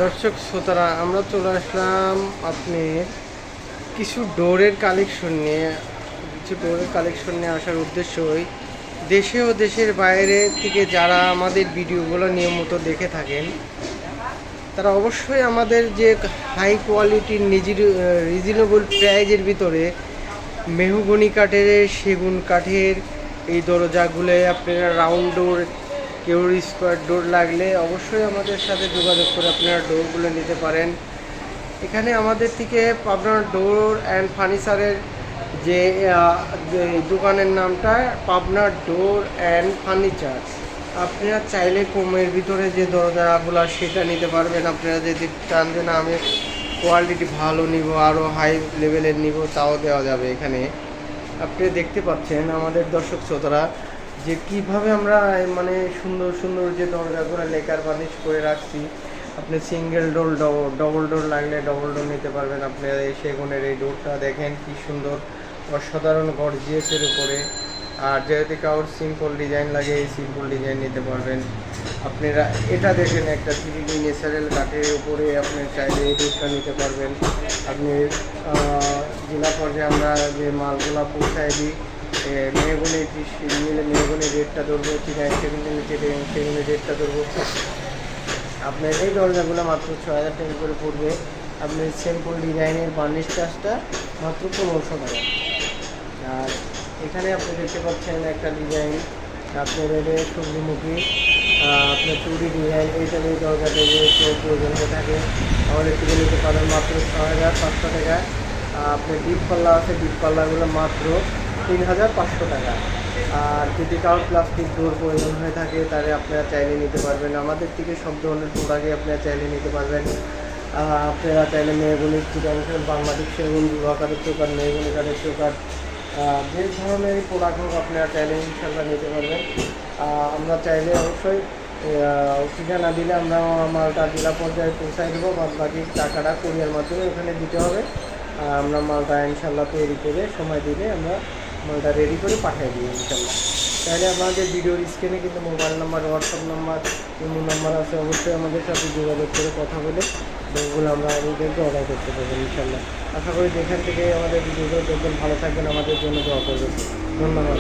দর্শক শ্রোতারা, আমরা চলে আসলাম আপনার কিছু ডোরের কালেকশন নিয়ে আসার উদ্দেশ্যই দেশে ও দেশের বাইরে থেকে যারা আমাদের ভিডিওগুলো নিয়মিত দেখে থাকেন তারা অবশ্যই আমাদের যে হাই কোয়ালিটির রিজনেবল প্রাইজের ভিতরে মেহগনি কাঠের, সেগুন কাঠের এই দরজাগুলো আপনারা রাউন্ড ডোর, কেউ স্কোয়ার ডোর লাগলে অবশ্যই আমাদের সাথে যোগাযোগ করে আপনারা ডোরগুলো নিতে পারেন। এখানে আমাদের থেকে পাবনার ডোর অ্যান্ড ফার্নিচারের যে দোকানের নামটা পাবনার ডোর অ্যান্ড ফার্নিচার। আপনারা চাইলে কমের ভিতরে যে দরজাগুলো সেটা নিতে পারবেন। আপনারা যদি চান যে না আমি কোয়ালিটি ভালো নিব, আরও হাই লেভেলের নিব, তাও দেওয়া যাবে। এখানে আপনি দেখতে পাচ্ছেন আমাদের দর্শক শ্রোতারা যে কীভাবে আমরা মানে সুন্দর সুন্দর যে দরজাগুলো লেকার বার্নিশ করে রাখছি। আপনি সিঙ্গেল ডোর, ডবল ডোর লাগলে ডবল ডোর নিতে পারবেন। আপনি এই সেগুনের এই ডোরটা দেখেন কি সুন্দর, অসাধারণ গর্জিয়াসের উপরে। আর যেহেতু কারোর সিম্পল ডিজাইন লাগে, এই সিম্পল ডিজাইন নিতে পারবেন। আপনারা এটা দেখেন একটা 3D ন্যাচারাল কাঠের উপরে আপনি চাইলে এই ডোরটা নিতে পারবেন। আপনি জেলা পর্যায়ে আমরা যে মালগুলা পৌঁছায় দিই, মেহগনি নিলে মেহগনির রেটটা ধরবো, চিনাই সেগুনের সেগুনের রেটটা ধরবো। আপনার এই দরজাগুলো মাত্র 6,000 টাকা করে পড়বে। আপনার সিম্পল ডিজাইনের বার্নিশ চার্জটা মাত্র 1500 টাকা। আর এখানে আপনি দেখতে পাচ্ছেন একটা ডিজাইন, আপনার এর সূর্যমুখী, আপনার চুরি ডিজাইন, এইটা এই দরজাতে যে প্রয়োজন হয়ে থাকে আমাদের থেকে নিতে পারেন মাত্র 6,500 টাকা। আপনার ডিপ পাল্লা আছে, ডিপ পাল্লাগুলো মাত্র 3,500 টাকা। আর যদি কারোর প্লাস্টিক ডোর প্রয়োজন হয়ে থাকে তাহলে আপনারা চাইলে নিতে পারবেন। আমাদের থেকে সব ধরনের প্রোডাক্টই আপনারা চাইলে নিতে পারবেন। আপনারা চাইলে মেহগনির চিটাংশের, বাংলাদেশ সেগুন, লোহাকারের চৌকাঠ, মেহগনি কাঠের চৌকাঠ, যে ধরনের প্রোডাক্ট হোক আপনারা চাইলে ইনশাল্লাহ নিতে পারবেন। আমরা চাইলে অবশ্যই ঠিকানা দিলে আমরা মালটা জেলা পর্যায়ে পৌঁছায় দেবো। বাকি টাকাটা কুরিয়ার মাধ্যমে ওখানে দিতে হবে। আমরা মালটা ইনশাল্লাহ তৈরি করে সময় দিলে আমরা মালটা রেডি করে পাঠিয়ে দিই ইনশাল্লাহ। তাহলে আমাদের ভিডিওর স্ক্রিনে কিন্তু mobile number, WhatsApp number, imo number আছে। অবশ্যই আমাদের সাথে যোগাযোগ করে কথা বলে বইগুলো আমরা আমাদেরকে অর্ডার করতে পারবো ইনশাল্লাহ। আশা করি যেখান থেকে আমাদের ভিডিওগুলো দেখবেন ভালো থাকবেন, আমাদের জন্য দোয়া করবেন। ধন্যবাদ।